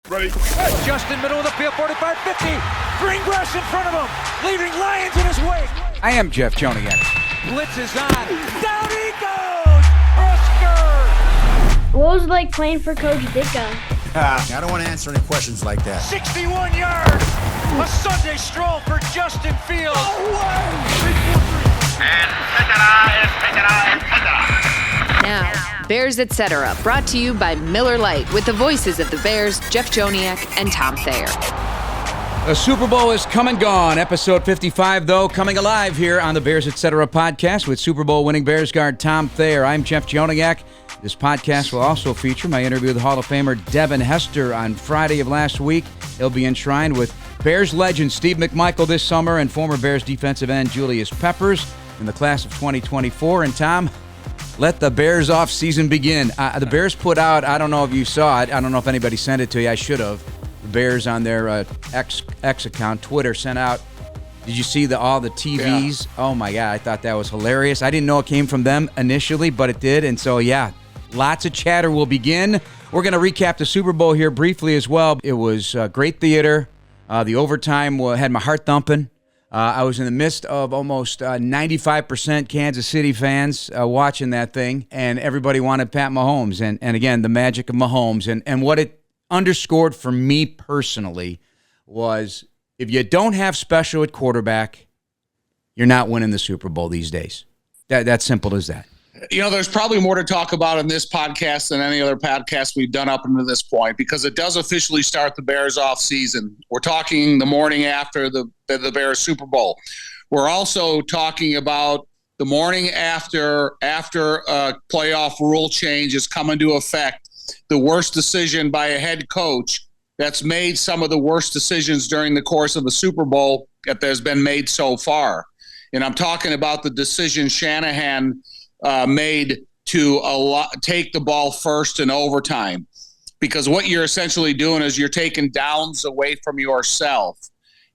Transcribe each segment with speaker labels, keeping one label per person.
Speaker 1: Ready?
Speaker 2: Justin, middle of the field, 45, 50. Green grass in front of him, leaving Lions in his wake.
Speaker 3: I am Jeff Joniak.
Speaker 2: Blitz is on. Down he goes! Husker!
Speaker 4: What was it like playing for Coach Ditka?
Speaker 5: I don't want to answer any questions like that.
Speaker 2: 61 yards! A Sunday stroll for Justin Fields.
Speaker 1: Oh, wow!
Speaker 6: And
Speaker 7: Now, Bears Etc. brought to you by Miller Lite with the voices of the Bears, Jeff Joniak and Tom Thayer.
Speaker 3: The Super Bowl is come and gone. Episode 55, though, coming alive here on the Bears Etc. podcast with Super Bowl winning Bears guard Tom Thayer. I'm Jeff Joniak. This podcast will also feature my interview with Hall of Famer Devin Hester on Friday of last week. He'll be enshrined with Bears legend Steve McMichael this summer and former Bears defensive end Julius Peppers in the class of 2024. And Tom, let the Bears off season begin. The Bears put out, I don't know if you saw it, I don't know if anybody sent it to you, I should have. The Bears on their X account, Twitter, sent out, did you see all the TVs? Yeah. Oh my God, I thought that was hilarious. I didn't know it came from them initially, but it did. And so, yeah, lots of chatter will begin. We're going to recap the Super Bowl here briefly as well. It was great theater. The overtime had my heart thumping. I was in the midst of almost 95% Kansas City fans watching that thing, and everybody wanted Pat Mahomes. And again, the magic of Mahomes. And what it underscored for me personally was if you don't have special at quarterback, you're not winning the Super Bowl these days. That's simple as that.
Speaker 1: You know, there's probably more to talk about in this podcast than any other podcast we've done up until this point because it does officially start the Bears off season. We're talking the morning after the Bears Super Bowl. We're also talking about the morning after a playoff rule change is come into effect, the worst decision by a head coach that's made some of the worst decisions during the course of the Super Bowl that has been made so far. And I'm talking about the decision Shanahan made to take the ball first in overtime, because what you're essentially doing is you're taking downs away from yourself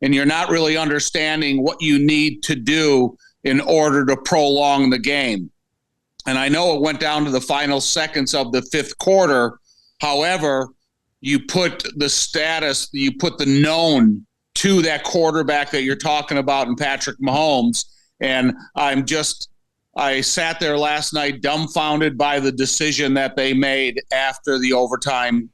Speaker 1: and you're not really understanding what you need to do in order to prolong the game. And I know it went down to the final seconds of the fifth quarter. However, you put the known to that quarterback that you're talking about in Patrick Mahomes. And I sat there last night dumbfounded by the decision that they made after the overtime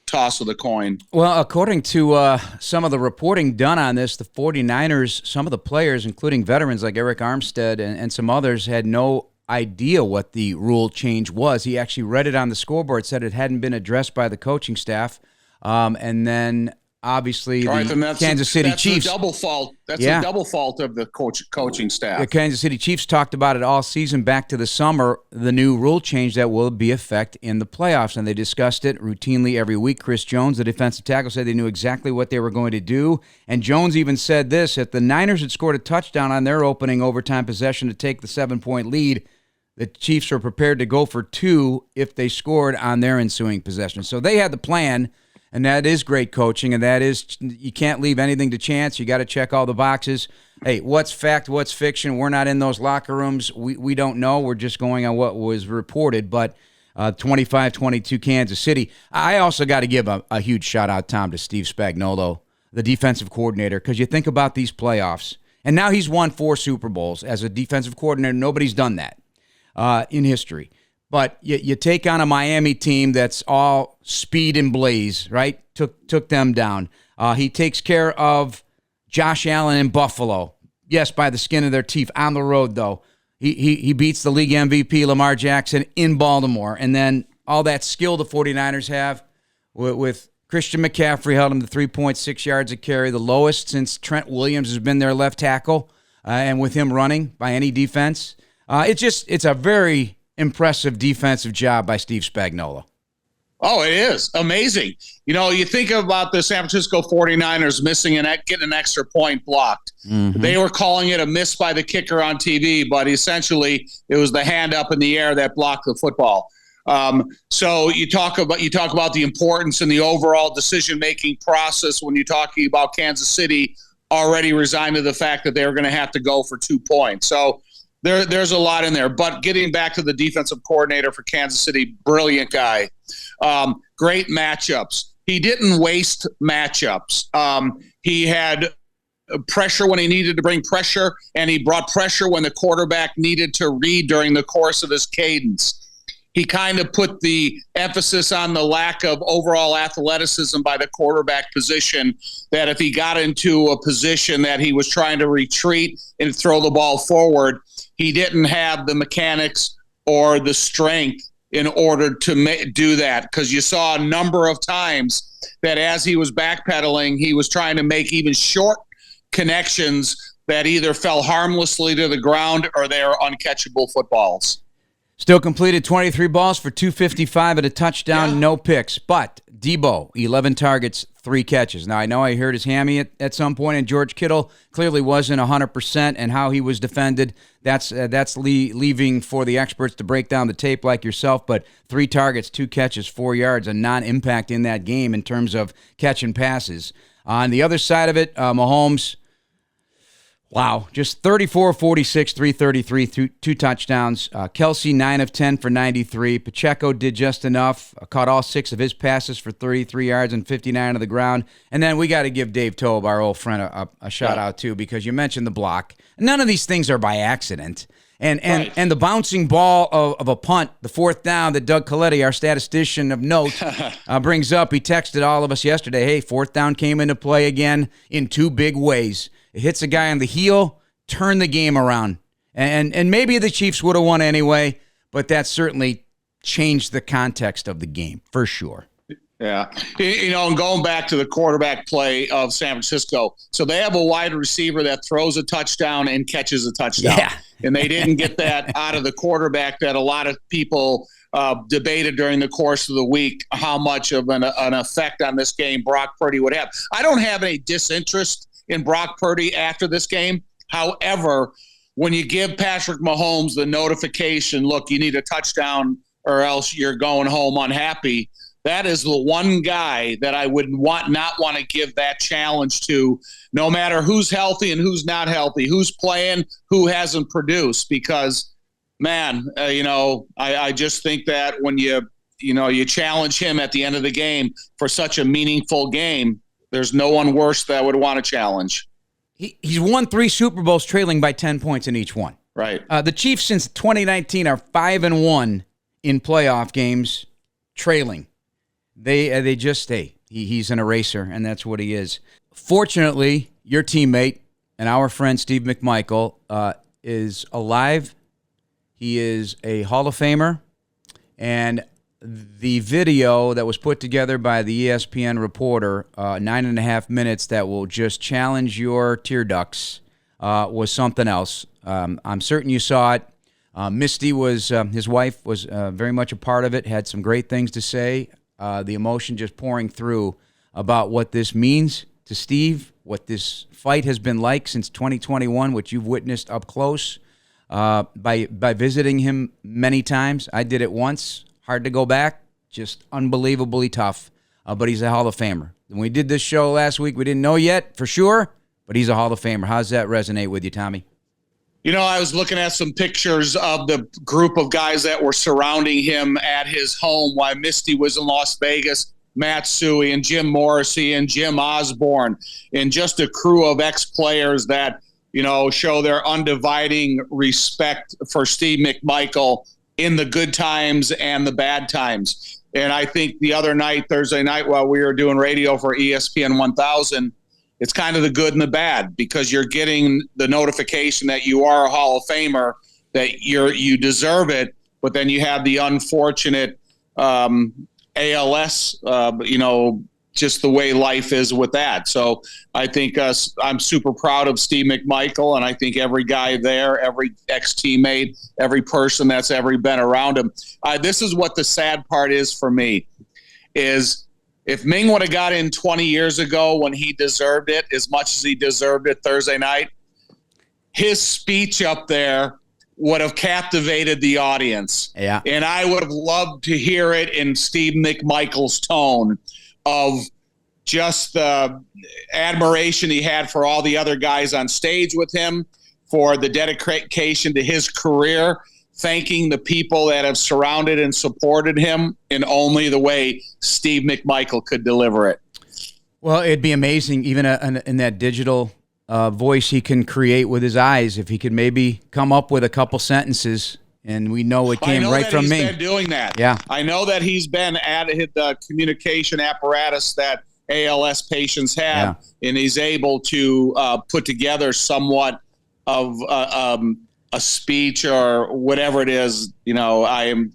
Speaker 1: toss of the coin.
Speaker 3: Well, according to some of the reporting done on this, the 49ers, some of the players, including veterans like Eric Armstead and some others, had no idea what the rule change was. He actually read it on the scoreboard, said it hadn't been addressed by the coaching staff. And then obviously the Kansas City Chiefs.
Speaker 1: That's a double fault. That's a double fault of the coaching staff.
Speaker 3: The Kansas City Chiefs talked about it all season back to the summer, the new rule change that will be effect in the playoffs, and they discussed it routinely every week. Chris Jones, the defensive tackle, said they knew exactly what they were going to do, and Jones even said this: if the Niners had scored a touchdown on their opening overtime possession to take the 7-point lead, the Chiefs were prepared to go for 2 if they scored on their ensuing possession. So they had the plan. And that is great coaching, and that is you can't leave anything to chance. You got to check all the boxes. Hey, what's fact, what's fiction? We're not in those locker rooms. We don't know. We're just going on what was reported. But 25-22 Kansas City. I also got to give a huge shout-out, Tom, to Steve Spagnuolo, the defensive coordinator, because you think about these playoffs. And now he's won 4 Super Bowls as a defensive coordinator. Nobody's done that in history. But you take on a Miami team that's all speed and blaze, right? Took them down. He takes care of Josh Allen in Buffalo. Yes, by the skin of their teeth. On the road, though. He beats the league MVP, Lamar Jackson, in Baltimore. And then all that skill the 49ers have with Christian McCaffrey held him to 3.6 yards a carry, the lowest since Trent Williams has been their left tackle, and with him running by any defense. It's a very impressive defensive job by Steve Spagnuolo.
Speaker 1: Oh, it is amazing. You know, you think about the San Francisco 49ers missing getting an extra point blocked. Mm-hmm. They were calling it a miss by the kicker on TV, but essentially it was the hand up in the air that blocked the football. So you talk about the importance and the overall decision-making process when you're talking about Kansas City already resigned to the fact that they were going to have to go for 2 points. So there's a lot in there. But getting back to the defensive coordinator for Kansas City, brilliant guy. Great matchups. he didn't waste matchups. He had pressure when he needed to bring pressure, and he brought pressure when the quarterback needed to read during the course of his cadence. He kind of put the emphasis on the lack of overall athleticism by the quarterback position, that if he got into a position that he was trying to retreat and throw the ball forward, he didn't have the mechanics or the strength in order to do that, because you saw a number of times that as he was backpedaling, he was trying to make even short connections that either fell harmlessly to the ground or they are uncatchable footballs.
Speaker 3: Still completed 23 balls for 255 and a touchdown, no picks. But Debo, 11 targets, 3 catches. Now, I know I hurt his hammy at some point, and George Kittle clearly wasn't 100%, and how he was defended, that's leaving for the experts to break down the tape like yourself. But 3 targets, 2 catches, 4 yards, a non-impact in that game in terms of catching passes. On the other side of it, Mahomes, wow, just 34, 46, 333, 2 touchdowns. Kelsey, 9 of 10 for 93. Pacheco did just enough, caught all 6 of his passes for 33 yards and 59 on the ground. And then we got to give Dave Tobe, our old friend, a shout-out, too, because you mentioned the block. None of these things are by accident. And the bouncing ball of a punt, the 4th down that Doug Coletti, our statistician of note, brings up. He texted all of us yesterday, hey, 4th down came into play again in 2 big ways. It hits a guy on the heel, turn the game around. And maybe the Chiefs would have won anyway, but that certainly changed the context of the game, for sure.
Speaker 1: Yeah. And going back to the quarterback play of San Francisco, so they have a wide receiver that throws a touchdown and catches a touchdown.
Speaker 3: Yeah.
Speaker 1: And they didn't get that out of the quarterback that a lot of people debated during the course of the week, how much of an effect on this game Brock Purdy would have. I don't have any disinterest in Brock Purdy after this game. However, when you give Patrick Mahomes the notification, look, you need a touchdown or else you're going home unhappy, that is the one guy that I would not want to give that challenge to, no matter who's healthy and who's not healthy, who's playing, who hasn't produced. Because, man, I just think that when you challenge him at the end of the game for such a meaningful game, there's no one worse that would want to challenge.
Speaker 3: He's won 3 Super Bowls trailing by 10 points in each one.
Speaker 1: Right.
Speaker 3: The Chiefs since 2019 are 5-1 in playoff games trailing. They just stay. He's an eraser, and that's what he is. Fortunately, your teammate and our friend Steve McMichael is alive. He is a Hall of Famer, and the video that was put together by the ESPN reporter, 9.5 minutes, that will just challenge your tear ducts, was something else. I'm certain you saw it. Misty his wife was very much a part of it, had some great things to say. The emotion just pouring through about what this means to Steve, what this fight has been like since 2021, which you've witnessed up close by visiting him many times. I did it once. Hard to go back, just unbelievably tough, but he's a Hall of Famer. When we did this show last week, we didn't know yet for sure, but he's a Hall of Famer. How does that resonate with you, Tommy?
Speaker 1: I was looking at some pictures of the group of guys that were surrounding him at his home while Misty was in Las Vegas. Matt Suey and Jim Morrissey and Jim Osborne, and just a crew of ex-players that, show their undividing respect for Steve McMichael in the good times and the bad times. And I think the other night, Thursday night, while we were doing radio for ESPN 1000, it's kind of the good and the bad, because you're getting the notification that you are a Hall of Famer, that you deserve it, but then you have the unfortunate ALS, just the way life is with that. So I think I'm super proud of Steve McMichael, and I think every guy there, every ex-teammate, every person that's ever been around him. This is what the sad part is for me, is if Ming would have got in 20 years ago when he deserved it as much as he deserved it Thursday night, his speech up there would have captivated the audience.
Speaker 3: Yeah.
Speaker 1: And I would have loved to hear it in Steve McMichael's tone of just the admiration he had for all the other guys on stage with him, for the dedication to his career, thanking the people that have surrounded and supported him in only the way Steve McMichael could deliver it.
Speaker 3: Well, it'd be amazing, even in that digital voice he can create with his eyes, if he could maybe come up with a couple sentences, and we know it came right from me.
Speaker 1: I know that he's been doing that.
Speaker 3: Yeah.
Speaker 1: I know that he's been at the communication apparatus that ALS patients have, and he's able to put together somewhat of a speech or whatever it is. I am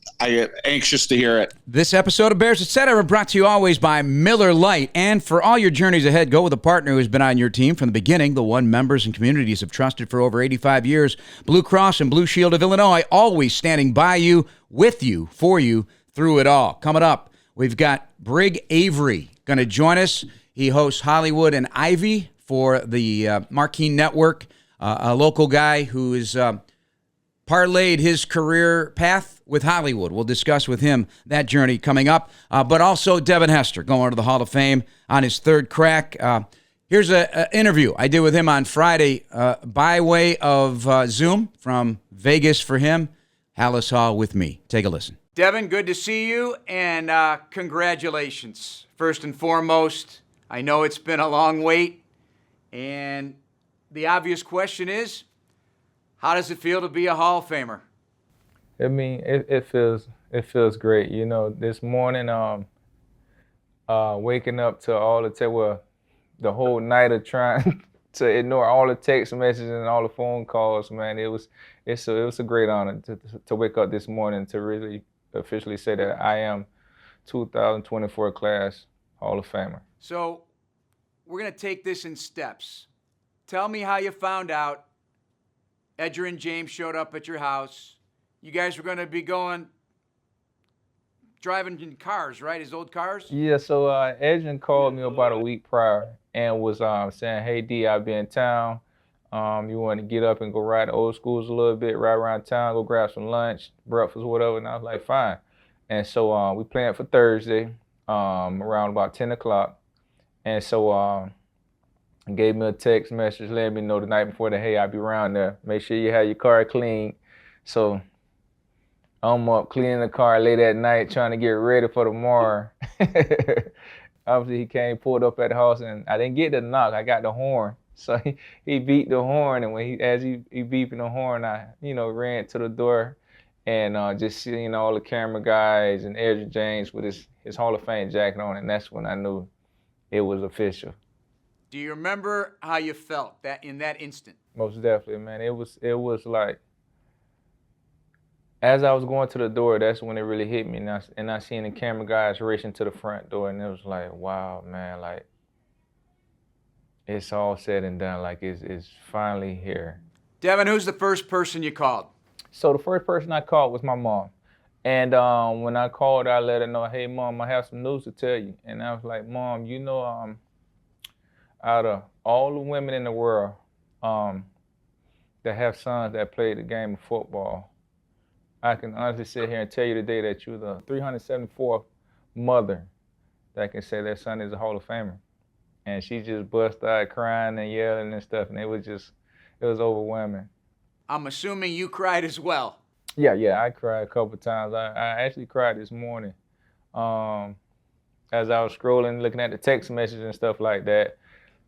Speaker 1: anxious to hear it.
Speaker 3: This episode of Bears Etc. brought to you always by Miller Lite. And for all your journeys ahead, go with a partner who's been on your team from the beginning, the one members and communities have trusted for over 85 years. Blue Cross and Blue Shield of Illinois, always standing by you, with you, for you, through it all. Coming up, we've got Brigham Avery going to join us. He hosts Hollywood and Ivy for the Marquee Network, a local guy who is parlayed his career path with Hollywood. We'll discuss with him that journey coming up. But also Devin Hester going to the Hall of Fame on his third crack. Here's an interview I did with him on Friday by way of Zoom from Vegas for him. Hallis Hall with me. Take a listen. Devin, good to see you, and congratulations. First and foremost, I know it's been a long wait, and the obvious question is, how does it feel to be a Hall of Famer?
Speaker 8: I mean, it feels great. This morning, waking up to all the whole night of trying to ignore all the text messages and all the phone calls, man. It's a great honor to wake up this morning to really officially say that I am 2024 class Hall of Famer.
Speaker 3: So we're going to take this in steps. Tell me how you found out Edger and James showed up at your house. You guys were going to be driving in cars, right? His old cars?
Speaker 8: Yeah, so Edger called me about a week prior and was saying, hey, D, I'll be in town. You want to get up and go ride the old schools a little bit, ride around town, go grab some lunch, breakfast, whatever. And I was like, fine. And so we planned for Thursday around about 10 o'clock. And so gave me a text message letting me know the night before that, hey, I'll be around there. Make sure you have your car clean. So I'm up cleaning the car late at night trying to get ready for tomorrow. Obviously, he came, pulled up at the house, and I didn't get the knock. I got the horn. So he beat the horn, and as he beeping the horn, I ran to the door and just seeing all the camera guys and Edger James with his Hall of Fame jacket on, and that's when I knew it was official.
Speaker 3: Do you remember how you felt that in that instant?
Speaker 8: Most definitely, man. It was like, as I was going to the door, that's when it really hit me. And I seen the camera guys racing to the front door, and it was like, wow, man, like, it's all said and done. Like, it's finally here.
Speaker 3: Devin, who's the first person you called?
Speaker 8: So the first person I called was my mom. And when I called her, I let her know, hey, Mom, I have some news to tell you. And I was like, Mom, out of all the women in the world that have sons that play the game of football, I can honestly sit here and tell you today that you're the 374th mother that can say their son is a Hall of Famer. And she just busted out crying and yelling and stuff, and it was overwhelming.
Speaker 3: I'm assuming you cried as well.
Speaker 8: Yeah, I cried a couple times. I actually cried this morning as I was scrolling, looking at the text messages and stuff like that.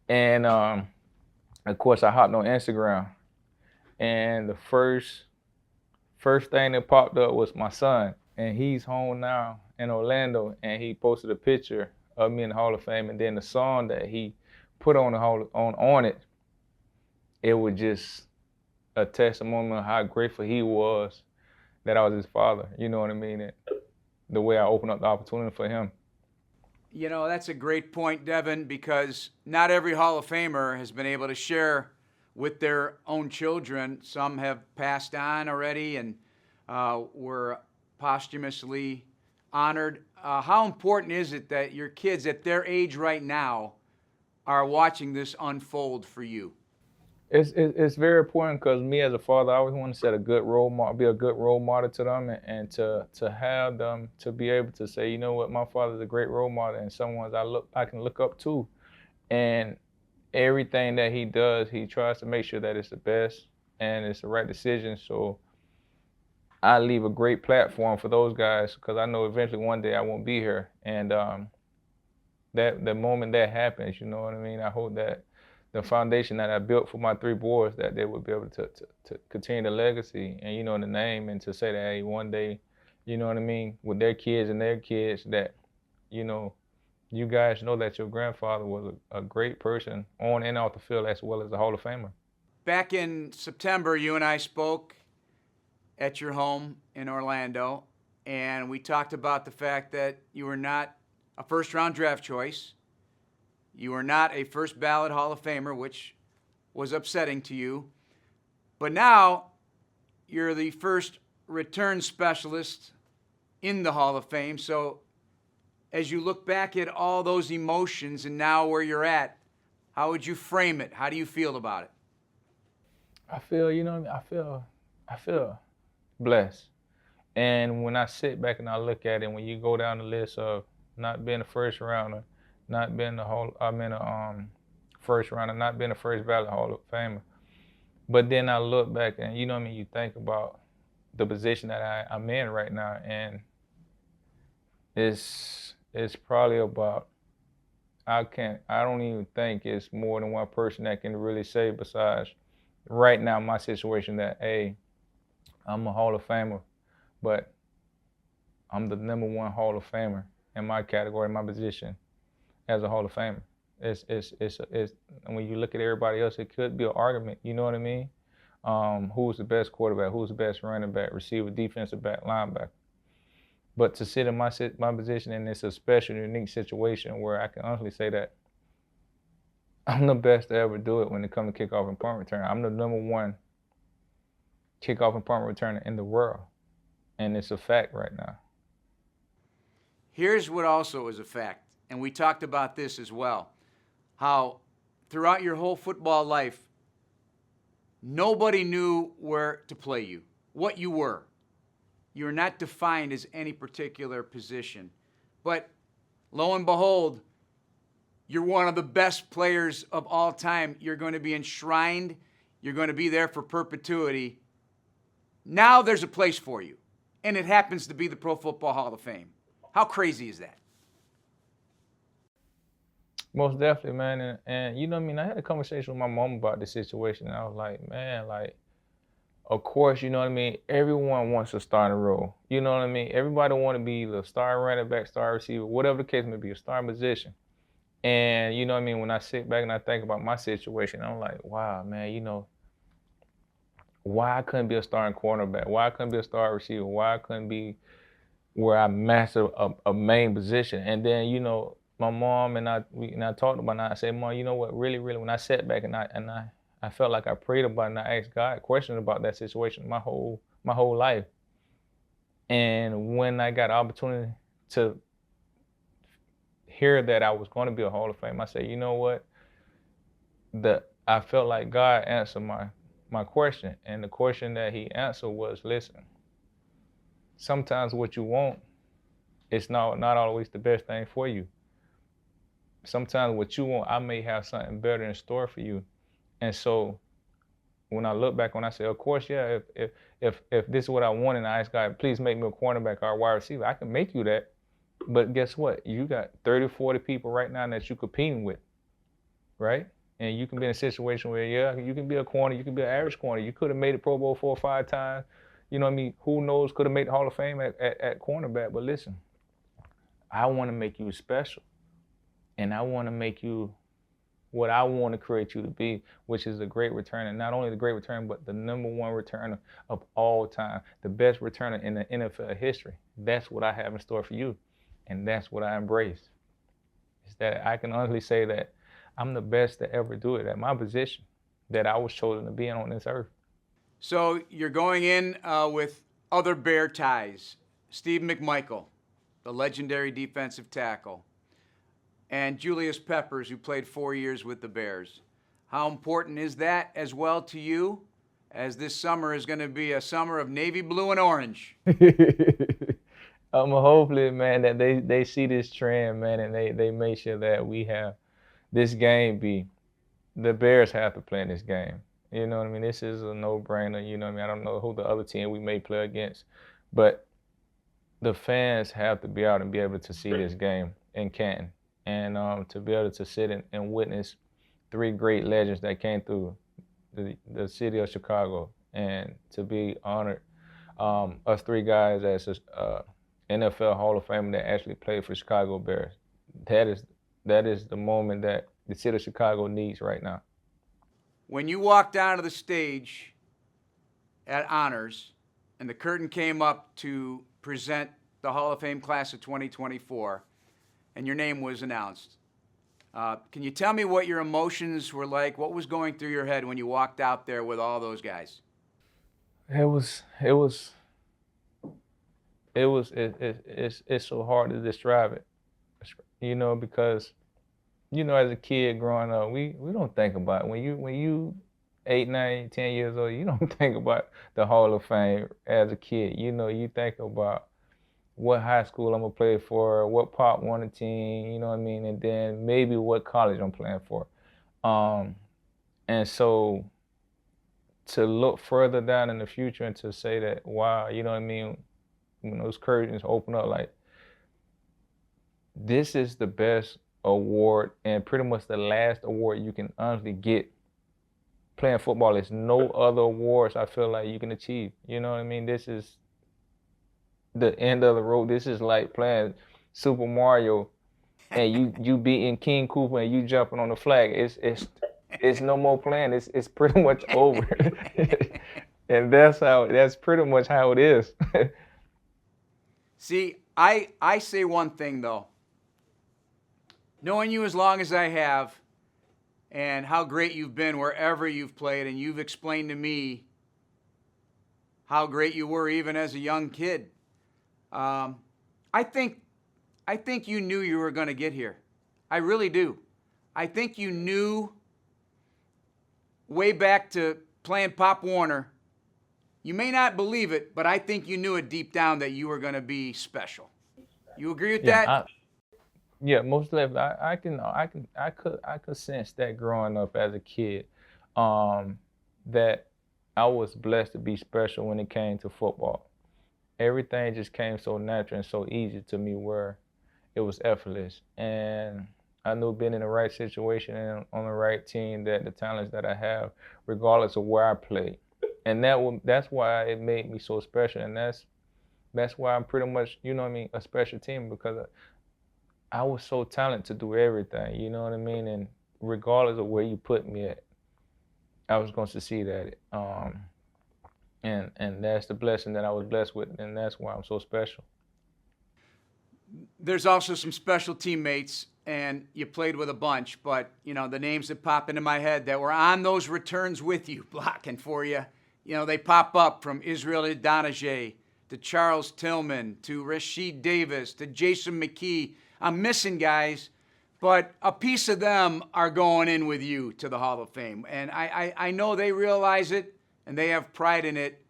Speaker 8: And of course, I hopped on Instagram, and the first thing that popped up was my son, and he's home now in Orlando, and he posted a picture of me in the Hall of Fame, and then the song that he put on it, it was just a testimony of how grateful he was that I was his father. You know what I mean? And the way I opened up the opportunity for him.
Speaker 3: That's a great point, Devin, because not every Hall of Famer has been able to share with their own children. Some have passed on already and were posthumously honored. How important is it that your kids at their age right now are watching this unfold for you?
Speaker 8: It's very important because me as a father, I always want to set a good role model, be a good role model to them, and to have them to be able to say, you know what, my father's a great role model and someone I can look up to, and everything that he does, he tries to make sure that it's the best and it's the right decision. So I leave a great platform for those guys because I know eventually one day I won't be here. And that the moment that happens, you know what I mean? I hope that the foundation that I built for my 3 boys, that they would be able to continue the legacy and, you know, the name, and to say that, hey, one day, you know what I mean, with their kids and their kids, that, you know, you guys know that your grandfather was a great person on and off the field, as well as a Hall of Famer.
Speaker 3: Back in September, you and I spoke at your home in Orlando, and we talked about the fact that you were not a first-round draft choice. You were not a first-ballot Hall of Famer, which was upsetting to you. But now you're the first return specialist in the Hall of Fame. So as you look back at all those emotions and now where you're at, how would you frame it? How do you feel about it?
Speaker 8: I feel, you know, I feel blessed. And when I sit back and I look at it, when you go down the list of not being a first rounder, not being first rounder, not being a first ballot Hall of Famer. But then I look back and, you know what I mean, you think about the position that I'm in right now, and it's probably about, I don't even think it's more than one person that can really say, besides right now my situation, that, hey, I'm a Hall of Famer, but I'm the #1 Hall of Famer in my category, my position as a Hall of Famer. It's when you look at everybody else, it could be an argument, you know what I mean? Who's the best quarterback, who's the best running back, receiver, defensive back, linebacker. But to sit in my position, and it's a special, unique situation where I can honestly say that I'm the best to ever do it when it comes to kickoff and punt return. I'm the #1 kickoff and punt returner in the world, and it's a fact right now.
Speaker 3: Here's what also is a fact, and we talked about this as well, how throughout your whole football life, nobody knew where to play you, what you were. You were not defined as any particular position. But lo and behold, you're one of the best players of all time. You're going to be enshrined. You're going to be there for perpetuity. Now there's a place for you, and it happens to be the Pro Football Hall of Fame. How crazy is that?
Speaker 8: Most definitely, man. And you know what I mean? I had a conversation with my mom about this situation, and I was like, man, like, of course, you know what I mean? Everyone wants a starting role. You know what I mean? Everybody want to be the star running back, star receiver, whatever the case may be, a starting position. And you know what I mean? When I sit back and I think about my situation, I'm like, wow, man, you know, why I couldn't be a starting cornerback? Why I couldn't be a star receiver? Why I couldn't be where I master a main position? And then, you know, my mom and I talked about it, and I said, Mom, you know what, really, when I sat back and I felt like I prayed about it, and I asked God questions about that situation my whole life. And when I got the opportunity to hear that I was going to be a Hall of Fame, I said, you know what, I felt like God answered my question. And the question that he answered was, listen, sometimes what you want is not always the best thing for you. Sometimes what you want, I may have something better in store for you. And so when I look back, when I say, of course, yeah, if this is what I want, and I ask God, please make me a cornerback or a wide receiver, I can make you that. But guess what? You got 30, 40 people right now that you're competing with, right? And you can be in a situation where, yeah, you can be a corner, you can be an average corner. You could have made the Pro Bowl 4 or 5 times. You know what I mean? Who knows, could have made the Hall of Fame at cornerback. But listen, I want to make you special. And I want to make you what I want to create you to be, which is a great returner. Not only the great returner, but the #1 returner of all time, the best returner in the NFL history. That's what I have in store for you, and that's what I embrace. Is that I can honestly say that I'm the best to ever do it at my position that I was chosen to be in on this earth.
Speaker 3: So you're going in with other Bear ties. Steve McMichael, the legendary defensive tackle, and Julius Peppers, who played 4 years with the Bears. How important is that as well to you, as this summer is going to be a summer of navy blue and orange?
Speaker 8: Hopefully, man, that they see this trend, man, and they make sure that we have this game the Bears have to play in this game. You know what I mean? This is a no-brainer. You know what I mean? I don't know who the other team we may play against, but the fans have to be out and be able to see this game in Canton, and to be able to sit and witness 3 great legends that came through the city of Chicago, and to be honored, us 3 guys as NFL Hall of Fame that actually played for Chicago Bears. That is the moment that the city of Chicago needs right now.
Speaker 3: When you walked onto the stage at Honors and the curtain came up to present the Hall of Fame class of 2024 and your name was announced, can you tell me what your emotions were like? What was going through your head when you walked out there with all those guys?
Speaker 8: It's so hard to describe it, you know, because, you know, as a kid growing up, we don't think about it. When you 8, 9, 10 years old, you don't think about the Hall of Fame as a kid. You know, you think about what high school I'm gonna play for, what Pop wanted team, you know what I mean, and then maybe what college I'm playing for. And so to look further down in the future and to say that, wow, you know what I mean, when those curtains open up, like, this is the best award and pretty much the last award you can honestly get playing football. There's no other awards I feel like you can achieve. You know what I mean? This is the end of the road. This is like playing Super Mario and you beating King Koopa and you jumping on the flag. It's no more playing. It's pretty much over. And that's pretty much how it is.
Speaker 3: See, I say one thing though. Knowing you as long as I have and how great you've been wherever you've played, and you've explained to me how great you were even as a young kid, I think you knew you were going to get here. I really do. I think you knew way back to playing Pop Warner. You may not believe it, but I think you knew it deep down that you were going to be special. You agree with that?
Speaker 8: Yeah, most definitely. I could sense that growing up as a kid, that I was blessed to be special when it came to football. Everything just came so natural and so easy to me where it was effortless. And I knew being in the right situation and on the right team that the talents that I have, regardless of where I played. And that's why it made me so special. And that's why I'm pretty much, you know what I mean, a special team, because I was so talented to do everything, you know what I mean? And regardless of where you put me at, I was going to succeed at it. And that's the blessing that I was blessed with, and that's why I'm so special.
Speaker 3: There's also some special teammates, and you played with a bunch, but, you know, the names that pop into my head that were on those returns with you, blocking for you, you know, they pop up from Israel Idonije to Charles Tillman to Rasheed Davis to Jason McKee. I'm missing guys, but a piece of them are going in with you to the Hall of Fame. And I know they realize it, and they have pride in it.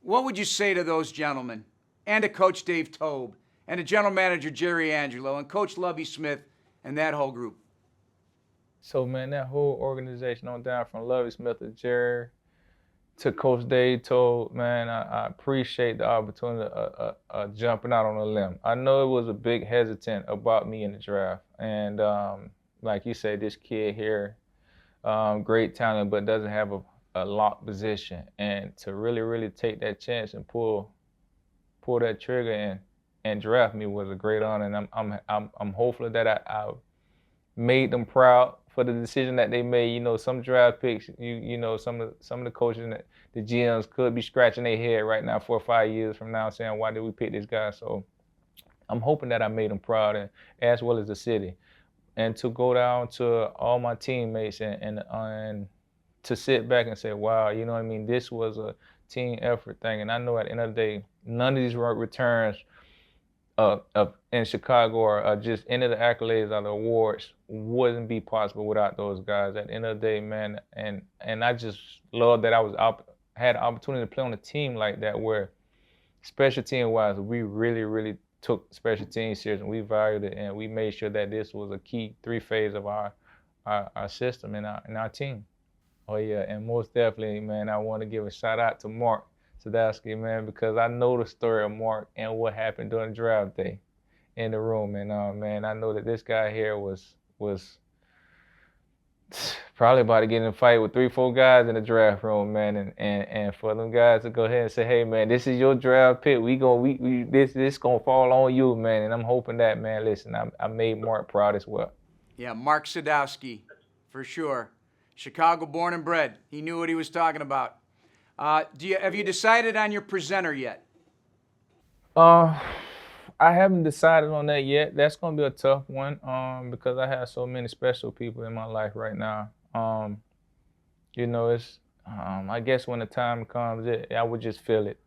Speaker 3: What would you say to those gentlemen, and to Coach Dave Tobe, and to General Manager Jerry Angelo, and Coach Lovie Smith, and that whole group?
Speaker 8: So, man, that whole organization on down from Lovie Smith to Jerry to Coach Dave Tobe, man, I appreciate the opportunity of jumping out on a limb. I know it was a big hesitant about me in the draft. And like you say, this kid here, great talent, but doesn't have a locked position. And to really, really take that chance and pull that trigger and draft me was a great honor. And I'm hopeful that I made them proud for the decision that they made. You know, some draft picks, you know, some of the coaches and the GMs could be scratching their head right now 4 or 5 years from now saying, why did we pick this guy? So I'm hoping that I made them proud, and as well as the city. And to go down to all my teammates and to sit back and say, wow, you know what I mean, this was a team effort thing. And I know at the end of the day, none of these returns in Chicago or just any of the accolades or the awards wouldn't be possible without those guys. At the end of the day, man, and I just love that I had the opportunity to play on a team like that, where special team wise, we really, really took special teams serious, and we valued it, and we made sure that this was a key 3 phase of our system and our team. Oh, yeah, and most definitely, man, I want to give a shout-out to Mark Sadowski, man, because I know the story of Mark and what happened during draft day in the room. And, man, I know that this guy here was probably about to get in a fight with 3-4 guys in the draft room, man, and for them guys to go ahead and say, hey, man, this is your draft pick. This gonna fall on you, man. And I'm hoping that, man, listen, I made Mark proud as well.
Speaker 3: Yeah, Mark Sadowski, for sure. Chicago born and bred. He knew what he was talking about. Have you decided on your presenter yet?
Speaker 8: I haven't decided on that yet. That's gonna be a tough one, because I have so many special people in my life right now. It's I guess when the time comes, I would just feel it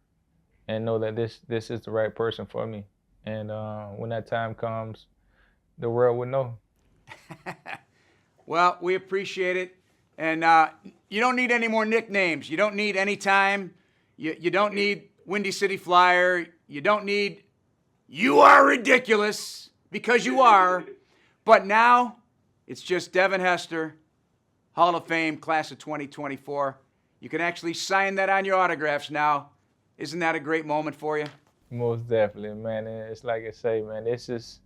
Speaker 8: and know that this is the right person for me. And when that time comes, the world would know.
Speaker 3: Well, we appreciate it. And you don't need any more nicknames. You don't need any time. You don't need Windy City Flyer. You don't need "You are ridiculous," because you are. But now it's just Devin Hester, Hall of Fame, class of 2024. You can actually sign that on your autographs now. Isn't that a great moment for you?
Speaker 8: Most definitely, man. And it's like I say, man, this is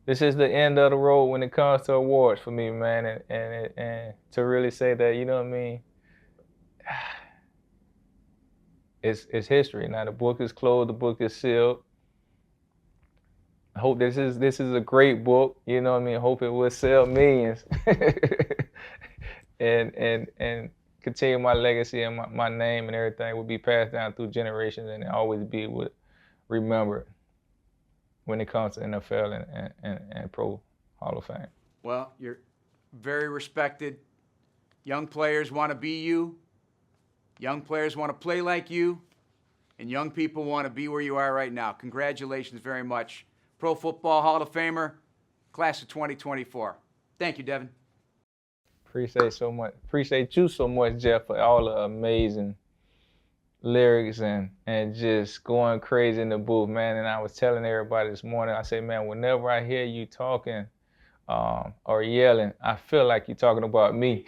Speaker 8: the end of the road when it comes to awards for me, man. And to really say that, you know what I mean? It's history. Now the book is closed, the book is sealed. I hope this is a great book, you know what I mean? I hope it will sell millions. and continue my legacy and my name and everything will be passed down through generations and always be remembered when it comes to NFL and Pro Hall of Fame.
Speaker 3: Well, you're very respected. Young players want to be you. Young players want to play like you. And young people want to be where you are right now. Congratulations very much. Pro Football Hall of Famer, class of 2024. Thank you, Devin.
Speaker 8: Appreciate you so much, Jeff, for all the amazing lyrics and just going crazy in the booth, man. And I was telling everybody this morning, I said, man, whenever I hear you talking or yelling, I feel like you're talking about me.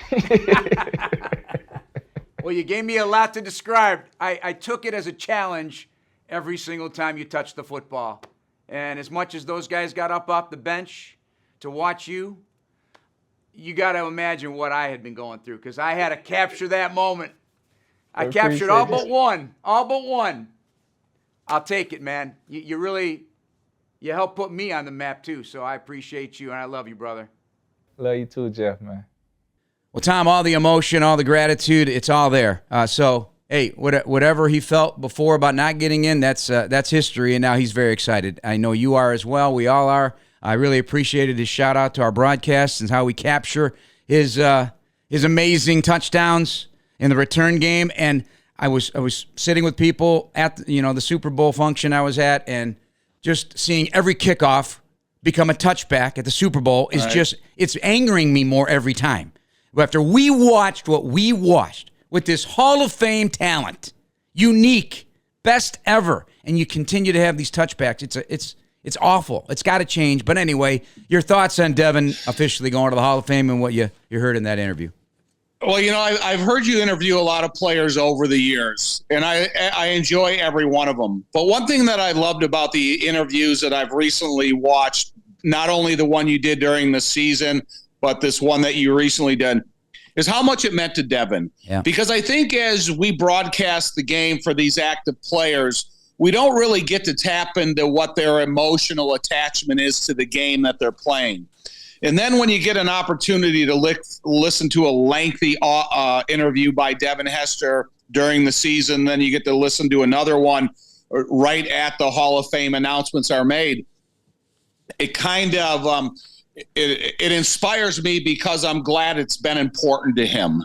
Speaker 3: Well, you gave me a lot to describe. I took it as a challenge every single time you touched the football. And as much as those guys got up off the bench to watch you, you got to imagine what I had been going through, because I had to capture that moment. I captured all but one. I'll take it, man. You helped put me on the map, too, so I appreciate you, and I love you, brother.
Speaker 8: Love you, too, Jeff, man.
Speaker 3: Well, Tom, all the emotion, all the gratitude, it's all there. So, hey, whatever he felt before about not getting in, that's history, and now he's very excited. I know you are as well. We all are. I really appreciated his shout-out to our broadcasts and how we capture his amazing touchdowns in the return game. And I was sitting with people at the Super Bowl function I was at, and just seeing every kickoff become a touchback at the Super Bowl is it's angering me more every time. After we watched what we watched with this Hall of Fame talent, unique, best ever, and you continue to have these touchbacks, it's awful. It's got to change. But anyway, your thoughts on Devin officially going to the Hall of Fame and what you heard in that interview?
Speaker 1: Well, I've heard you interview a lot of players over the years, and I enjoy every one of them. But one thing that I loved about the interviews that I've recently watched, not only the one you did during the season, but this one that you recently did, is how much it meant to Devin.
Speaker 3: Yeah.
Speaker 1: Because I think as we broadcast the game for these active players, we don't really get to tap into what their emotional attachment is to the game that they're playing. And then when you get an opportunity to listen to a lengthy interview by Devin Hester during the season, then you get to listen to another one right at the Hall of Fame announcements are made. It kind of it inspires me, because I'm glad it's been important to him,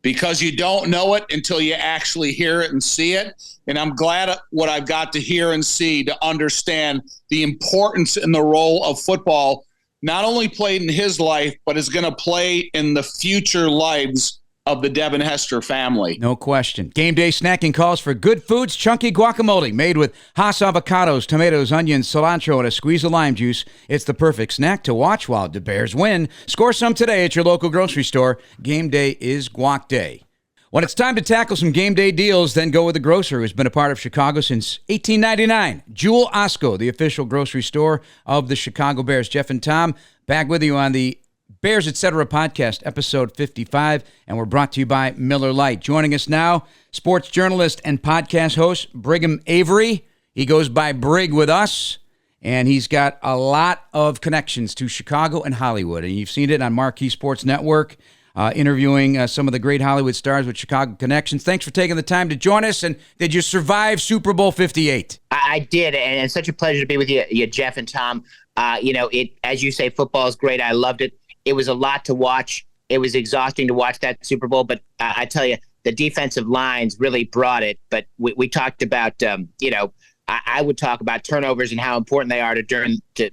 Speaker 1: because you don't know it until you actually hear it and see it. And I'm glad what I've got to hear and see to understand the importance and the role of football, not only played in his life, but is going to play in the future lives of the Devin Hester family.
Speaker 3: No question. Game day snacking calls for good foods, chunky guacamole made with Hass avocados, tomatoes, onions, cilantro, and a squeeze of lime juice. It's the perfect snack to watch while the Bears win. Score some today at your local grocery store. Game day is guac day. When it's time to tackle some game day deals, then go with the grocer who's been a part of Chicago since 1899. Jewel Osco, the official grocery store of the Chicago Bears. Jeff and Tom, back with you on the Bears Etc. podcast, episode 55, and we're brought to you by Miller Lite. Joining us now, sports journalist and podcast host Brigham Avery. He goes by Brig with us, and he's got a lot of connections to Chicago and Hollywood, and you've seen it on Marquee Sports Network, interviewing some of the great Hollywood stars with Chicago connections. Thanks for taking the time to join us, and did you survive Super Bowl 58?
Speaker 9: I did, and it's such a pleasure to be with you Jeff and Tom. As you say, football is great. I loved it. It was a lot to watch. It was exhausting to watch that Super Bowl, but I tell you, the defensive lines really brought it. But we talked about, I would talk about turnovers and how important they are to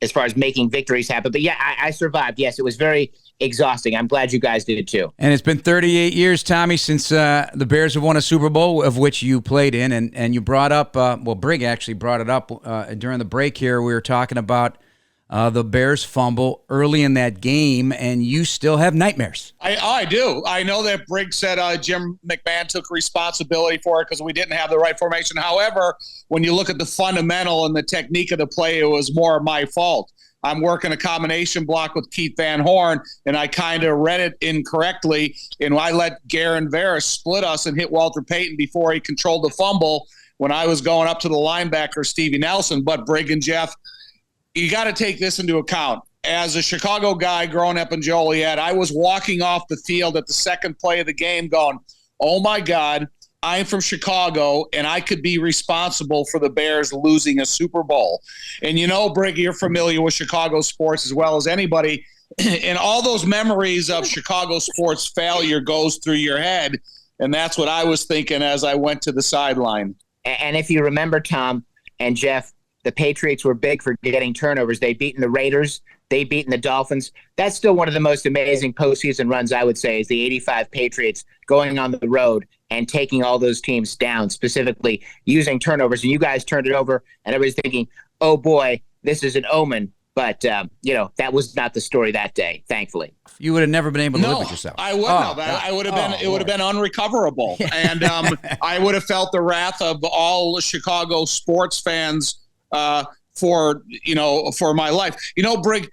Speaker 9: as far as making victories happen. But yeah, I survived. Yes, it was very exhausting. I'm glad you guys did it too.
Speaker 3: And it's been 38 years, Tommy, since the Bears have won a Super Bowl, of which you played in. And you brought up, Brig actually brought it up during the break here. We were talking about the Bears fumble early in that game, and you still have nightmares.
Speaker 1: I do. I know that Briggs said Jim McMahon took responsibility for it because we didn't have the right formation. However, when you look at the fundamental and the technique of the play, it was more my fault. I'm working a combination block with Keith Van Horn, and I kind of read it incorrectly, and I let Garen Veras split us and hit Walter Payton before he controlled the fumble when I was going up to the linebacker, Stevie Nelson. But Brig and Jeff, you got to take this into account. As a Chicago guy growing up in Joliet, I was walking off the field at the second play of the game going, oh, my God, I'm from Chicago, and I could be responsible for the Bears losing a Super Bowl. And Brig, you're familiar with Chicago sports as well as anybody, and all those memories of Chicago sports failure goes through your head, and that's what I was thinking as I went to the sideline.
Speaker 9: And if you remember, Tom and Jeff, the Patriots were big for getting turnovers. They'd beaten the Raiders. They'd beaten the Dolphins. That's still one of the most amazing postseason runs, I would say, is the 85 Patriots going on the road and taking all those teams down, specifically using turnovers. And you guys turned it over, and everybody's thinking, oh, boy, this is an omen. But, that was not the story that day, thankfully.
Speaker 3: You would have never been able to live with yourself.
Speaker 1: I wouldn't have. I would have been. It would have been unrecoverable, and I would have felt the wrath of all Chicago sports fans for my life. Brig,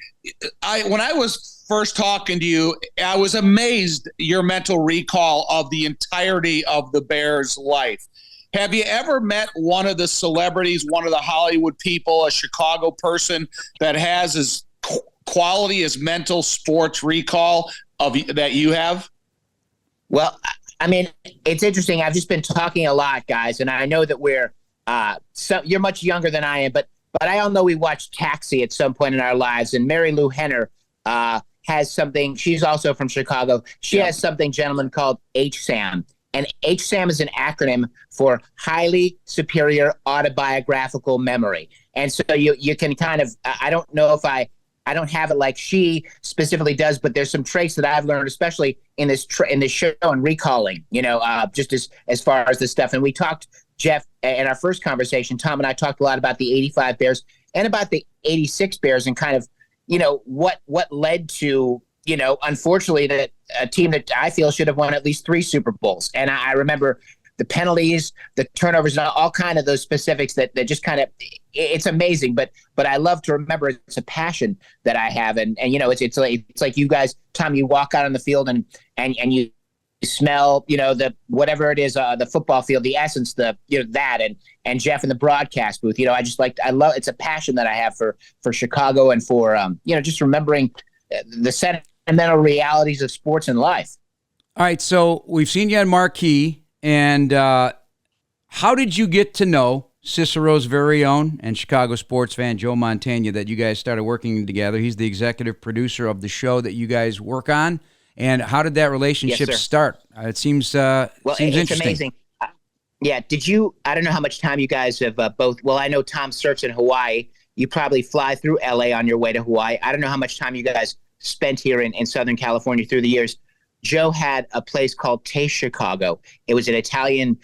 Speaker 1: when I was first talking to you, I was amazed your mental recall of the entirety of the Bears' life. Have you ever met one of the celebrities, one of the Hollywood people, a Chicago person that has as quality as mental sports recall that you have?
Speaker 9: Well, I mean, it's interesting. I've just been talking a lot, guys, and I know that we're you're much younger than I am, but I all know we watched Taxi at some point in our lives, and Mary Lou Henner has something. She's also from Chicago. She has something, gentlemen, called HSAM. And HSAM is an acronym for Highly Superior Autobiographical Memory. And so you can kind of, I don't know if I don't have it like she specifically does, but there's some traits that I've learned, especially in this show and recalling, just as far as this stuff. And we talked, Jeff, in our first conversation, Tom and I talked a lot about the 85 Bears and about the 86 Bears and kind of, what led to, unfortunately, that a team that I feel should have won at least 3 Super Bowls. And I remember the penalties, the turnovers, and all kind of those specifics that just kind of, it's amazing. But I love to remember it's a passion that I have. And it's like you guys, Tom, you walk out on the field and you smell, the whatever it is, the football field, the essence, that, and Jeff in the broadcast booth. I love, it's a passion that I have for Chicago and for, just remembering the sentimental realities of sports and life.
Speaker 3: All right, so we've seen you on Marquee, and how did you get to know Cicero's very own and Chicago sports fan Joe Montana that you guys started working together? He's the executive producer of the show that you guys work on. And how did that relationship start? It seems seems
Speaker 9: it's
Speaker 3: interesting.
Speaker 9: Amazing. I don't know how much time you guys have both. Well, I know Tom Sert's in Hawaii. You probably fly through LA on your way to Hawaii. I don't know how much time you guys spent here in Southern California through the years. Joe had a place called Taste Chicago. It was an Italian,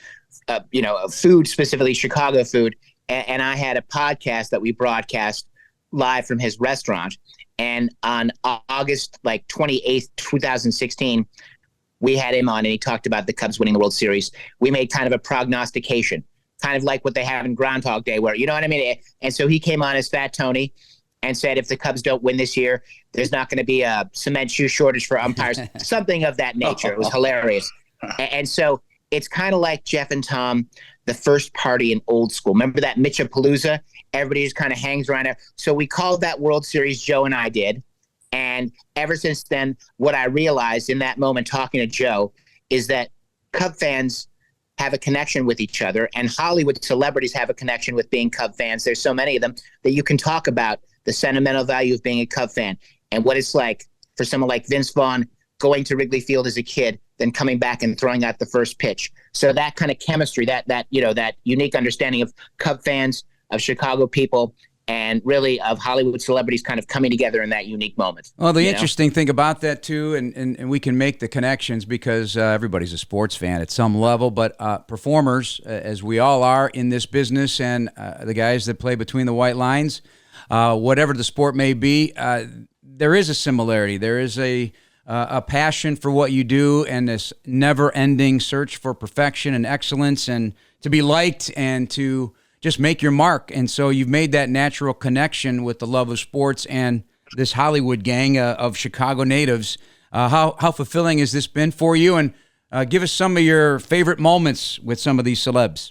Speaker 9: food, specifically Chicago food. And I had a podcast that we broadcast live from his restaurant. And on August 28th, 2016, we had him on and he talked about the Cubs winning the World Series. We made kind of a prognostication, kind of like what they have in Groundhog Day, where, you know what I mean? And so he came on as Fat Tony and said, if the Cubs don't win this year, there's not going to be a cement shoe shortage for umpires, something of that nature. It was hilarious. And so it's kind of like Jeff and Tom, the first party in old school. Remember that Mitchapalooza? Everybody just kind of hangs around there. So we called that World Series, Joe and I did. And ever since then, what I realized in that moment talking to Joe is that Cub fans have a connection with each other, and Hollywood celebrities have a connection with being Cub fans. There's so many of them that you can talk about the sentimental value of being a Cub fan and what it's like for someone like Vince Vaughn going to Wrigley Field as a kid, then coming back and throwing out the first pitch. So that kind of chemistry, that unique understanding of Cub fans, of Chicago people, and really of Hollywood celebrities kind of coming together in that unique moment.
Speaker 3: Well, the interesting thing about that, too, and we can make the connections because everybody's a sports fan at some level, but performers, as we all are in this business, and the guys that play between the white lines, whatever the sport may be, there is a similarity. There is a passion for what you do and this never-ending search for perfection and excellence and to be liked and to just make your mark. And so you've made that natural connection with the love of sports and this Hollywood gang of Chicago natives. How fulfilling has this been for you? And give us some of your favorite moments with some of these celebs.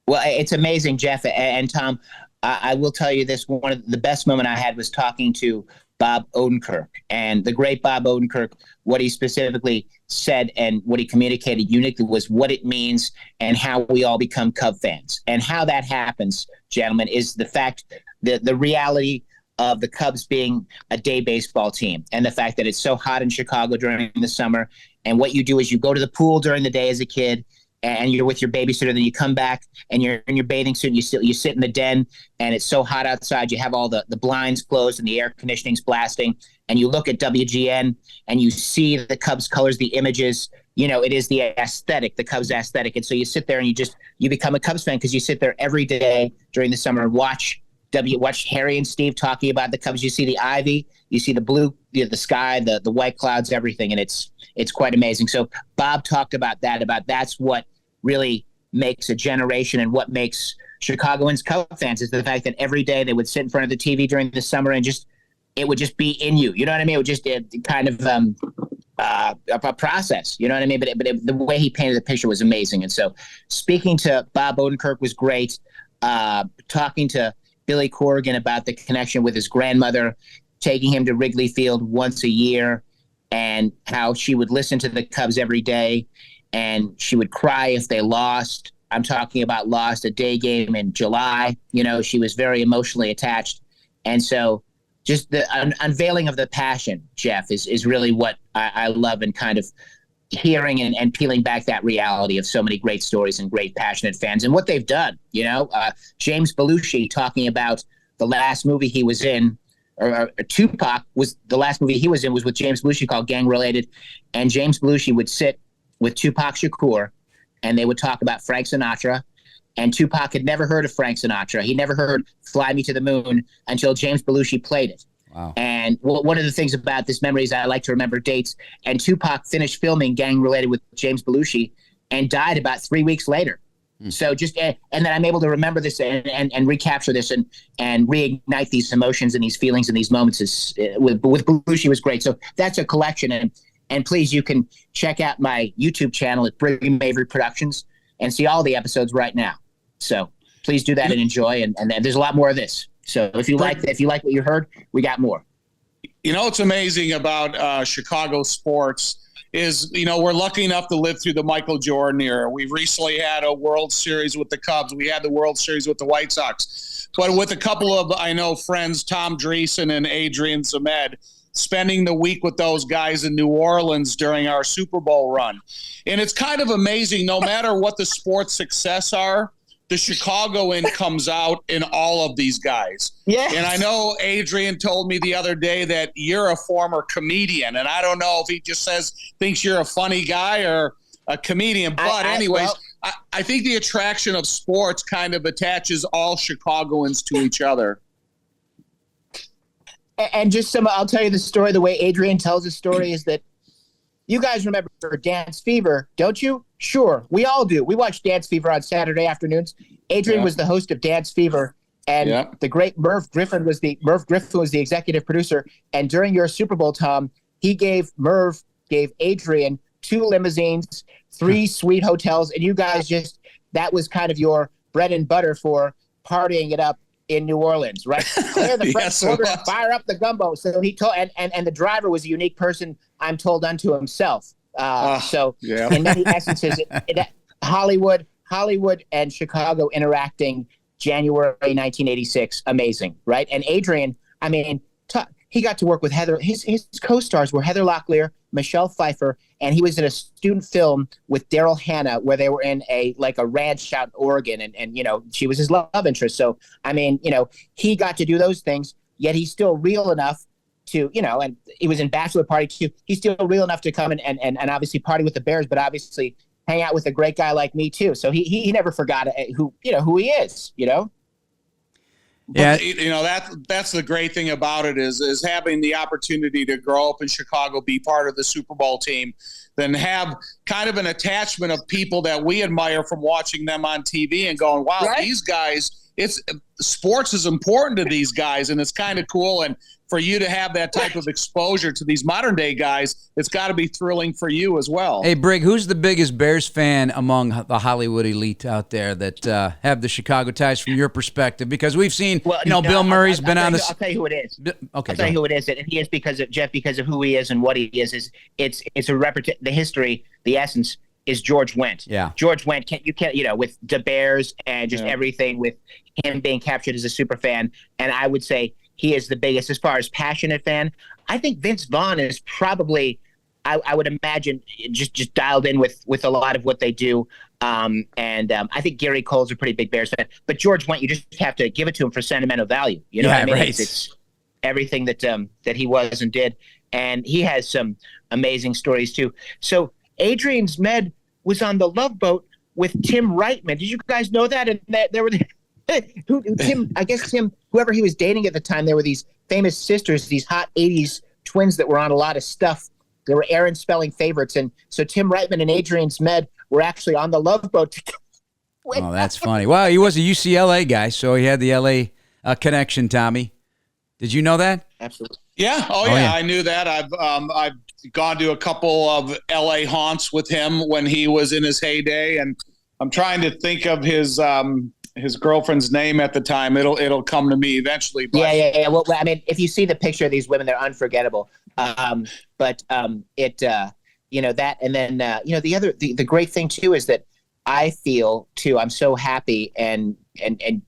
Speaker 9: Well, it's amazing, Jeff and Tom. I will tell you this. One of the best moment I had was talking to Bob Odenkirk, and the great Bob Odenkirk. What he specifically said and what he communicated uniquely was what it means and how we all become Cub fans. And how that happens, gentlemen, is the fact that the reality of the Cubs being a day baseball team and the fact that it's so hot in Chicago during the summer. And what you do is you go to the pool during the day as a kid, and you're with your babysitter, then you come back and you're in your bathing suit and you sit in the den and it's so hot outside, you have all the blinds closed and the air conditioning's blasting, and you look at WGN and you see the Cubs colors, the images, it is the aesthetic, the Cubs aesthetic. And so you sit there and you become a Cubs fan because you sit there every day during the summer and watch Harry and Steve talking about the Cubs. You see the ivy, you see the blue, the sky, the white clouds, everything. And it's quite amazing. So Bob talked about that's what really makes a generation and what makes Chicagoans Cub fans is the fact that every day they would sit in front of the TV during the summer and it would just be in you. You know what I mean? It would just kind of a process. You know what I mean? But the way he painted the picture was amazing. And so speaking to Bob Odenkirk was great. Talking to Billy Corrigan about the connection with his grandmother, taking him to Wrigley Field once a year, and how she would listen to the Cubs every day and she would cry if they lost. I'm talking about lost a day game in July. She was very emotionally attached. And so just the unveiling of the passion, Jeff, is really what I love, and kind of hearing and peeling back that reality of so many great stories and great passionate fans and what they've done. James Belushi talking about the last movie he was in, or Tupac was the last movie he was in, was with James Belushi called Gang Related. And James Belushi would sit with Tupac Shakur and they would talk about Frank Sinatra. And Tupac had never heard of Frank Sinatra. He never heard Fly Me to the Moon until James Belushi played it. Wow. And one of the things about this memory is I like to remember dates. And Tupac finished filming Gang Related with James Belushi and died about 3 weeks later. So and then I'm able to remember this and recapture this and reignite these emotions and these feelings and these moments with Belushi was great. So that's a collection. And please, you can check out my YouTube channel at Brigham Avery Productions and see all the episodes right now. So please do that and enjoy. And there's a lot more of this. So if you like what you heard, we got more.
Speaker 1: What's amazing about Chicago sports is, we're lucky enough to live through the Michael Jordan era. We've recently had a World Series with the Cubs. We had the World Series with the White Sox. But with a couple of, friends, Tom Dreesen and Adrian Zemed, spending the week with those guys in New Orleans during our Super Bowl run. And it's kind of amazing, no matter what the sports success are, the Chicagoan comes out in all of these guys.
Speaker 9: Yeah.
Speaker 1: And I know Adrian told me the other day that you're a former comedian, and I don't know if he just thinks you're a funny guy or a comedian. But I think the attraction of sports kind of attaches all Chicagoans to each other.
Speaker 9: And I'll tell you the story. The way Adrian tells the story is that you guys remember Dance Fever, don't you? Sure, we all do. We watch Dance Fever on Saturday afternoons. Adrian was the host of Dance Fever, and the great Merv Griffin was the executive producer. And during your Super Bowl, Tom, Merv gave Adrian 2 limousines, 3 sweet hotels, and you guys that was kind of your bread and butter for partying it up in New Orleans, right? Clear the French border and fire up the gumbo. So he told, and the driver was a unique person, I'm told, unto himself. In many essences, Hollywood and Chicago interacting January 1986, amazing, right? And Adrian, I mean, he got to work with Heather. His co-stars were Heather Locklear, Michelle Pfeiffer, and he was in a student film with Daryl Hannah where they were in a ranch out in Oregon, and she was his love interest. So I mean, he got to do those things, yet he's still real enough to, and he was in Bachelor Party too. He's still real enough to come and obviously party with the Bears, but obviously hang out with a great guy like me too. So he never forgot who he is.
Speaker 1: But, that's the great thing about it is having the opportunity to grow up in Chicago, be part of the Super Bowl team, then have kind of an attachment of people that we admire from watching them on TV and going, wow, these guys, sports is important to these guys, and it's kind of cool. And for you to have that type of exposure to these modern day guys, it's got to be thrilling for you as well.
Speaker 3: Hey, Brig, who's the biggest Bears fan among the Hollywood elite out there that have the Chicago ties from your perspective? Because we've seen, Bill Murray's been on this.
Speaker 9: I'll tell you who it is.
Speaker 3: Okay,
Speaker 9: I'll tell you who it is. And he is because of who he is and what he is it's the history, the essence is George Wendt.
Speaker 3: Yeah.
Speaker 9: George Wendt, with the Bears and just everything with him being captured as a super fan. And I would say he is the biggest as far as passionate fan. I think Vince Vaughn is probably, I would imagine, just dialed in with a lot of what they do. I think Gary Cole's a pretty big Bears fan. But George Wendt, you just have to give it to him for sentimental value. You know what I mean?
Speaker 3: Right.
Speaker 9: It's everything that he was and did. And he has some amazing stories too. So Adrian's Med was on the Love Boat with Tim Reitman. Did you guys know that? And that there were Tim, whoever he was dating at the time, there were these famous sisters, these hot 80s twins that were on a lot of stuff. They were Aaron Spelling favorites. And so Tim Reitman and Adrian's Med were actually on the Love Boat together.
Speaker 3: Oh, that's funny. Well, he was a UCLA guy, so he had the LA connection, Tommy. Did you know that?
Speaker 9: Absolutely.
Speaker 1: Yeah. Oh, yeah. I knew that. I've gone to a couple of LA haunts with him when he was in his heyday, and I'm trying to think of his girlfriend's name at the time. It'll come to me eventually. But.
Speaker 9: Yeah. Well, I mean, if you see the picture of these women, they're unforgettable. That, and then the great thing too is that I feel too, I'm so happy and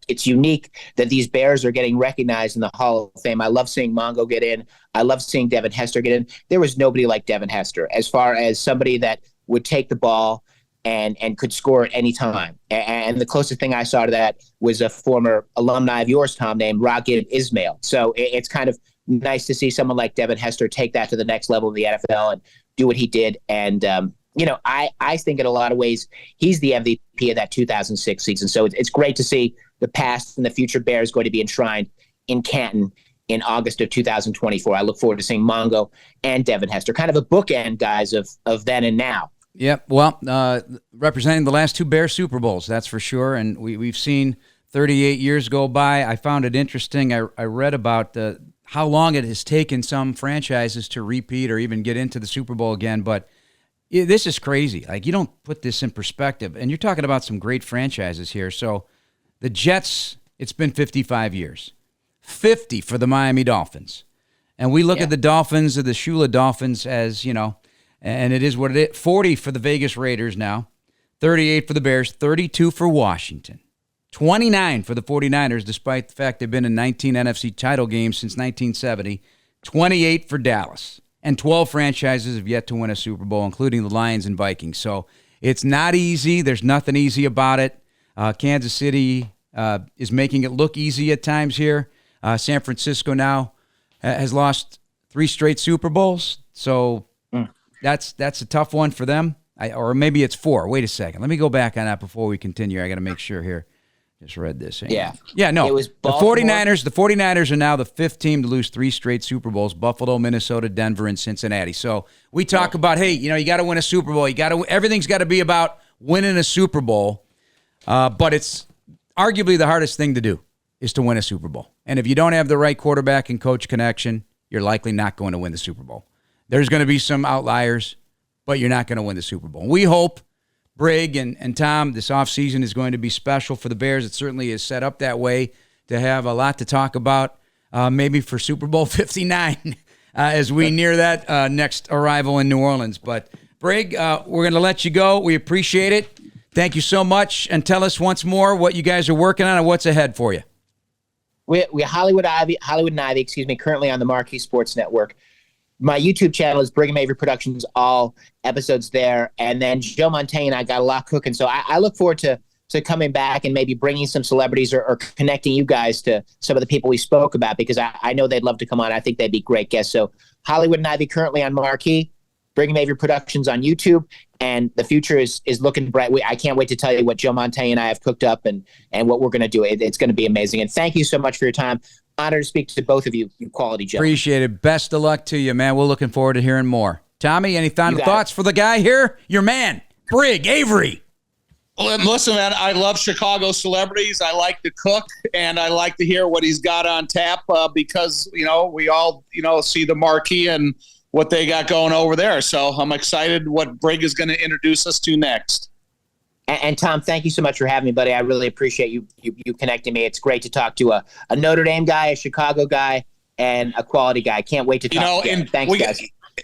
Speaker 9: it's unique that these Bears are getting recognized in the Hall of Fame. I love seeing Mongo get in. I love seeing Devin Hester get in. There was nobody like Devin Hester as far as somebody that would take the ball and could score at any time. And the closest thing I saw to that was a former alumni of yours, Tom, named Ragib Ismail. So it's kind of nice to see someone like Devin Hester take that to the next level of the NFL and do what he did. And, I think in a lot of ways he's the MVP of that 2006 season. So it's great to see the past and the future Bears going to be enshrined in Canton in August of 2024. I look forward to seeing Mongo and Devin Hester, kind of a bookend, guys, of then and now.
Speaker 3: Yep. Well, representing the last 2 Bears Super Bowls, that's for sure. And we've seen 38 years go by. I found it interesting. I read about how long it has taken some franchises to repeat or even get into the Super Bowl again. But this is crazy. Like, you don't put this in perspective. And you're talking about some great franchises here. So the Jets, it's been 55 years. 50 for the Miami Dolphins. And we look at the Dolphins, or the Shula Dolphins, as, and it is what it is. 40 for the Vegas Raiders now. 38 for the Bears. 32 for Washington. 29 for the 49ers, despite the fact they've been in 19 NFC title games since 1970. 28 for Dallas. And 12 franchises have yet to win a Super Bowl, including the Lions and Vikings. So it's not easy. There's nothing easy about it. Kansas City is making it look easy at times here. San Francisco now has lost 3 straight Super Bowls, so that's a tough one for them. Or maybe it's 4. Wait a second. Let me go back on that before we continue. I got to make sure here. Just read this. Yeah, no.
Speaker 9: It was
Speaker 3: the 49ers are now the 5th team to lose 3 straight Super Bowls: Buffalo, Minnesota, Denver, and Cincinnati. So we talk about, hey, you got to win a Super Bowl. Everything's got to be about winning a Super Bowl. But it's arguably the hardest thing to do is to win a Super Bowl. And if you don't have the right quarterback and coach connection, you're likely not going to win the Super Bowl. There's going to be some outliers, but you're not going to win the Super Bowl. We hope, Brig and Tom, this offseason is going to be special for the Bears. It certainly is set up that way to have a lot to talk about, maybe for Super Bowl 59 as we near that next arrival in New Orleans. But, Brig, we're going to let you go. We appreciate it. Thank you so much. And tell us once more what you guys are working on and what's ahead for you.
Speaker 9: We Hollywood and Ivy, currently on the Marquee Sports Network. My YouTube channel is Brigham Avery Productions, all episodes there. And then Joe Montaigne and I got a lot cooking. So I look forward to coming back and maybe bringing some celebrities or connecting you guys to some of the people we spoke about, because I know they'd love to come on. I think they'd be great guests. So Hollywood and Ivy currently on Marquee, Brigham Avery Productions on YouTube, and the future is looking bright. I can't wait to tell you what Joe Montaigne and I have cooked up and what we're going to do. It's going to be amazing. And thank you so much for your time. Honor to speak to both of you, quality gentlemen.
Speaker 3: Appreciate it. Best of luck to you, man. We're looking forward to hearing more. Tommy, any final thoughts for the guy here? Your man, Brig Avery.
Speaker 1: Well, listen, man, I love Chicago celebrities. I like to cook, and I like to hear what he's got on tap because, we all, see the marquee and what they got going over there. So I'm excited what Brig is going to introduce us to next.
Speaker 9: And Tom, thank you so much for having me, buddy. I really appreciate you connecting me. It's great to talk to a Notre Dame guy, a Chicago guy, and a quality guy. Can't wait to talk to you. Thanks, guys.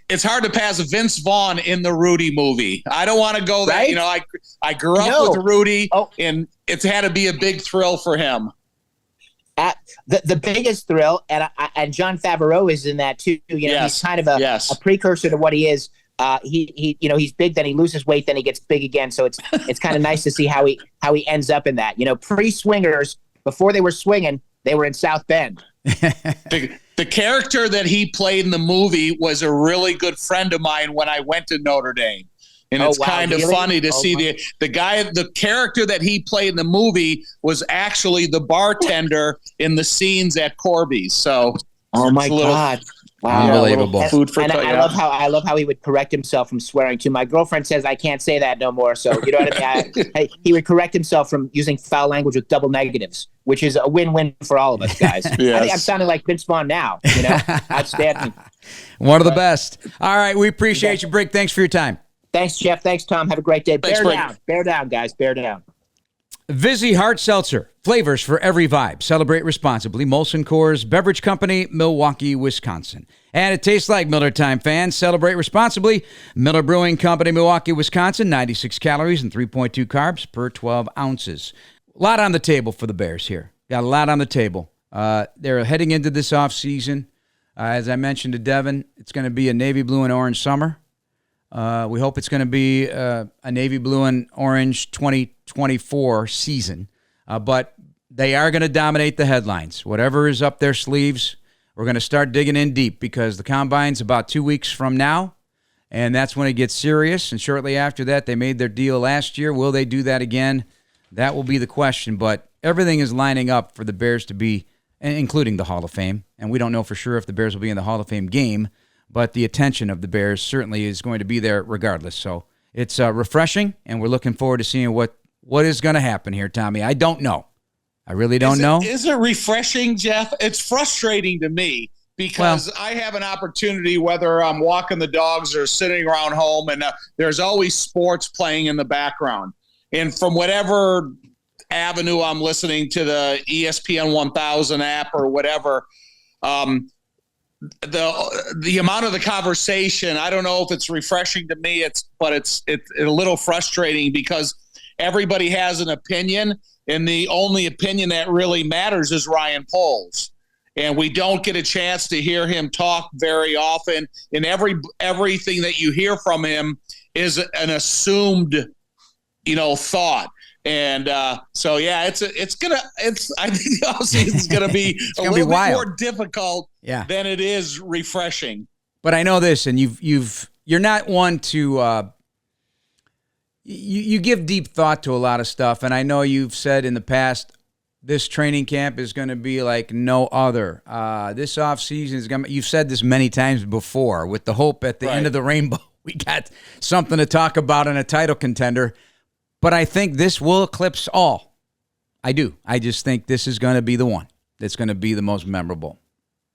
Speaker 1: It's hard to pass Vince Vaughn in the Rudy movie. I don't want to go there. Right? I grew up with Rudy, and it's had to be a big thrill for him.
Speaker 9: The biggest thrill, and John Favreau is in that too. He's kind of a precursor to what he is. He's big, then he loses weight, then he gets big again. So it's kind of nice to see how he ends up in that. Pre-swingers, before they were swinging, they were in South Bend.
Speaker 1: The character that he played in the movie was a really good friend of mine when I went to Notre Dame. And it's kind of funny to see the character that he played in the movie was actually the bartender in the scenes at Corby's. So,
Speaker 9: oh my God. Wow.
Speaker 3: Unbelievable.
Speaker 9: I love how he would correct himself from swearing too. My girlfriend says I can't say that no more. So you know what I mean? He would correct himself from using foul language with double negatives, which is a win-win for all of us, guys. Yes. I think I'm sounding like Vince Vaughn now. Outstanding.
Speaker 3: One of the best. All right, we appreciate you, Brick. Thanks for your time.
Speaker 9: Thanks, Jeff. Thanks, Tom. Have a great day.
Speaker 1: Thanks,
Speaker 9: Bear down, guys. Bear down.
Speaker 3: Vizzy Hard Seltzer. Flavors for every vibe. Celebrate responsibly. Molson Coors Beverage Company, Milwaukee, Wisconsin. And it tastes like Miller Time, fans. Celebrate responsibly. Miller Brewing Company, Milwaukee, Wisconsin. 96 calories and 3.2 carbs per 12 ounces. A lot on the table for the Bears here. Got a lot on the table. They're heading into this offseason. As I mentioned to Devin, it's going to be a navy blue and orange summer. We hope it's going to be a navy blue and orange 2024 season. But they are going to dominate the headlines. Whatever is up their sleeves, we're going to start digging in deep because the Combine's about 2 weeks from now, and that's when it gets serious. And shortly after that, they made their deal last year. Will they do that again? That will be the question. But everything is lining up for the Bears to be, including the Hall of Fame. And we don't know for sure if the Bears will be in the Hall of Fame game, but the attention of the Bears certainly is going to be there regardless. So it's refreshing, and we're looking forward to seeing what is going to happen here, Tommy. I don't know. I really don't know.
Speaker 1: Is it refreshing, Jeff? It's frustrating to me because I have an opportunity, whether I'm walking the dogs or sitting around home, and there's always sports playing in the background. And from whatever avenue I'm listening to, the ESPN 1000 app or whatever, the amount of the conversation, I don't know if it's refreshing to me, but it's a little frustrating because everybody has an opinion, and the only opinion that really matters is Ryan Poles. And we don't get a chance to hear him talk very often, and everything that you hear from him is an assumed, thought. And so, yeah, I think the offseason is going to be a little bit more difficult than it is refreshing.
Speaker 3: But I know this, and you're not one to you give deep thought to a lot of stuff, and I know you've said in the past this training camp is going to be like no other. This offseason is going to, you've said this many times before, with the hope at the end of the rainbow we got something to talk about in a title contender. But I think this will eclipse all. I do. I just think this is going to be the one that's going to be the most memorable.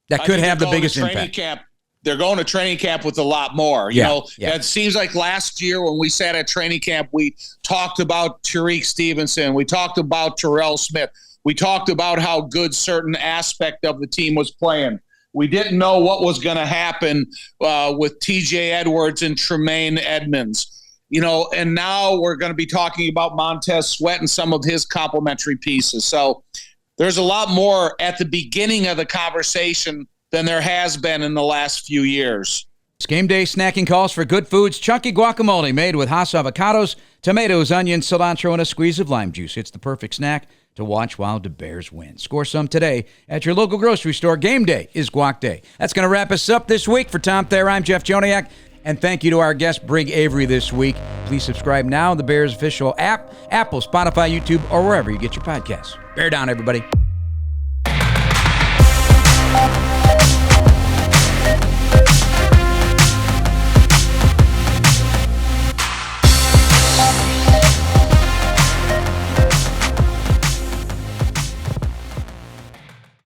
Speaker 3: That could have the biggest impact.
Speaker 1: They're going to training camp with a lot more. You know, it seems like last year when we sat at training camp, we talked about Tariq Stevenson. We talked about Terrell Smith. We talked about how good certain aspect of the team was playing. We didn't know what was going to happen with TJ Edwards and Tremaine Edmonds. You know, and now we're going to be talking about Montez Sweat and some of his complementary pieces. So there's a lot more at the beginning of the conversation than there has been in the last few years.
Speaker 3: It's game day snacking calls for good foods. Chunky guacamole made with Hass avocados, tomatoes, onions, cilantro, and a squeeze of lime juice. It's the perfect snack to watch while the Bears win. Score some today at your local grocery store. Game day is Guac Day. That's going to wrap us up this week. For Tom Thayer, I'm Jeff Joniak. And thank you to our guest, Brigham Avery, this week. Please subscribe now to the Bears official app, Apple, Spotify, YouTube, or wherever you get your podcasts. Bear down, everybody.